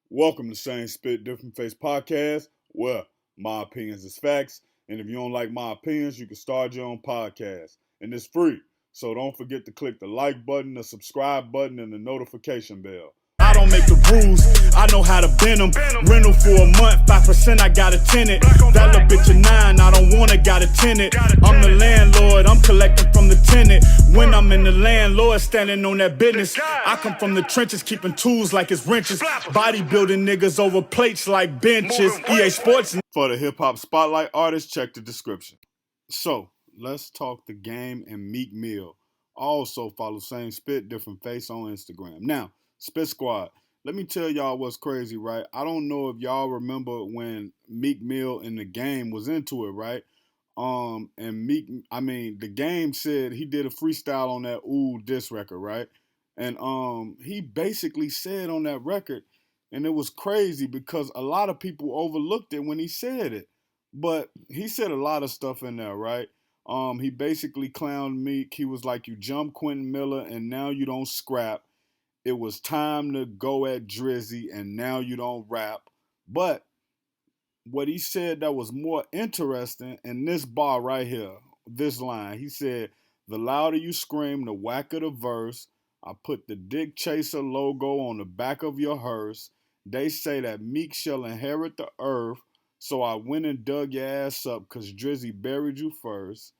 Welcome to Same Spit Different Face Podcast, where my opinions is facts. And if you don't like my opinions, you can start your own podcast. And it's free. So don't forget to click the like button, the subscribe button, and the notification bell. I don't make the rules, I know how to bend them. Rental for a month, 5% I got a tenant. That little bitch a 9, I don't want it, got a tenant. I'm the landlord, I'm collecting from the tenant. When I'm in the landlord, standing on that business. I come from the trenches, keeping tools like it's wrenches. Bodybuilding niggas over plates like benches. EA Sports. For the hip hop spotlight artist, check the description. So, let's talk the game and Meek Mill. Also follow Same Spit Different Face on Instagram. Now, Spit Squad, let me tell y'all what's crazy, right? I don't know if y'all remember when Meek Mill in the game was into it, right? And the game said he did a freestyle on that Ooh diss record, right? And he basically said on that record, and it was crazy because a lot of people overlooked it when he said it. But he said a lot of stuff in there, right? He basically clowned Meek. He was like, you jumped Quentin Miller and now you don't scrap. It was time to go at Drizzy and now you don't rap. But what he said that was more interesting in this bar right here, this line, he said, the louder you scream, the whacker the verse. I put the Dick Chaser logo on the back of your hearse. They say that Meek shall inherit the earth. So I went and dug your ass up because Drizzy buried you first.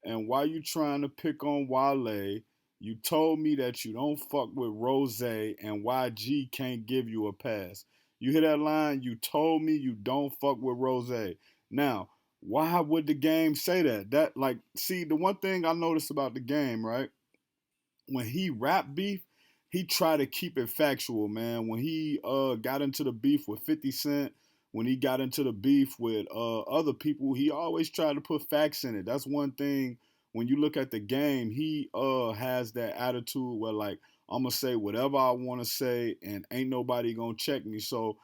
And why you trying to pick on Wale? You told me that you don't fuck with Rose and YG can't give you a pass. You hear that line? You told me you don't fuck with Rose. Now, why would the game say that? See, the one thing I noticed about the game, right? When he rap beef, he try to keep it factual, man. When he got into the beef with 50 Cent, when he got into the beef with other people, he always tried to put facts in it. That's one thing when you look at the game, he has that attitude where like I'm gonna say whatever I want to say and ain't nobody gonna check me. So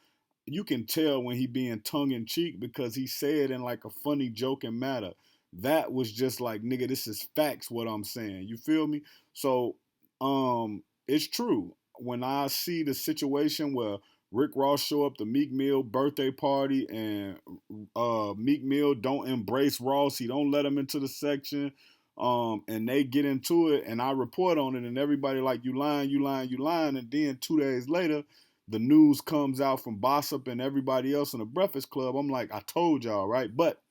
you can tell when he being tongue in cheek because he said in like a funny joking matter. That was just like, nigga, this is facts what I'm saying. You feel me? So it's true. When I see the situation where Rick Ross show up to Meek Mill birthday party and Meek Mill don't embrace Ross, he don't let him into the section, and they get into it and I report on it and everybody like you lying, you lying, you lying, and then 2 days later the news comes out from Bossip and everybody else in the Breakfast Club. I'm like, I told y'all, right? But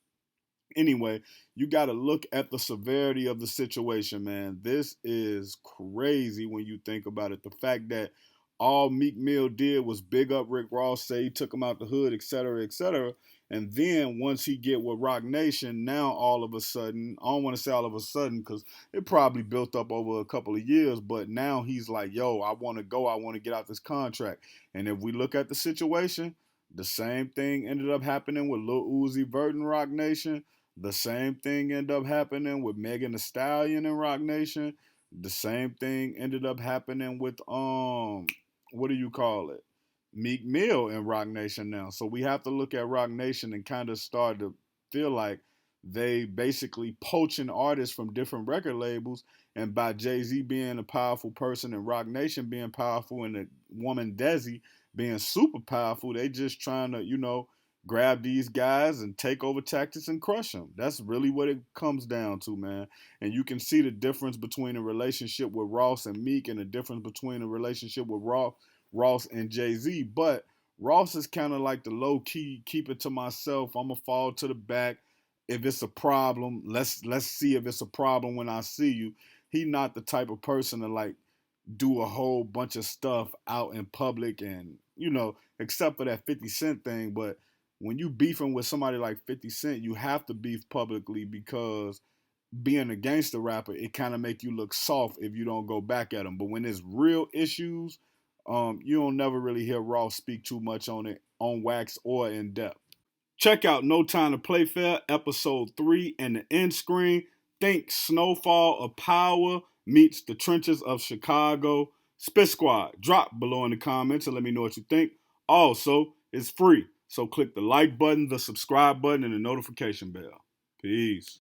anyway, you got to look at the severity of the situation, man. This is crazy when you think about it. The fact that all Meek Mill did was big up Rick Ross, say he took him out the hood, etc., etc. And then once he get with Rock Nation, now all of a sudden, I don't want to say all of a sudden because it probably built up over a couple of years, but now he's like, yo, I want to go. I want to get out this contract. And if we look at the situation, the same thing ended up happening with Lil Uzi Vert and Rock Nation. The same thing ended up happening with Megan Thee Stallion and Rock Nation. The same thing ended up happening with what do you call it? Meek Mill and Rock Nation now. So we have to look at Rock Nation and kind of start to feel like they basically poaching artists from different record labels. And by Jay-Z being a powerful person and Rock Nation being powerful and the woman Desi being super powerful, they just trying to, grab these guys and take over tactics and crush them. That's really what it comes down to, man. And you can see the difference between the relationship with Ross and Meek and the difference between the relationship with Ross and Jay-Z. But Ross is kind of like the low key, keep it to myself. I'm gonna fall to the back. If it's a problem, let's see if it's a problem when I see you. He not the type of person to like do a whole bunch of stuff out in public and, except for that 50 Cent thing. But when you beefing with somebody like 50 Cent, you have to beef publicly because being a gangster rapper, it kind of make you look soft if you don't go back at them. But when there's real issues, you don't never really hear Ross speak too much on it, on wax or in depth. Check out No Time to Play Fair, episode 3, and the end screen. Think Snowfall of Power meets the trenches of Chicago. Spit Squad, drop below in the comments and let me know what you think. Also, it's free, so click the like button, the subscribe button, and the notification bell. Peace.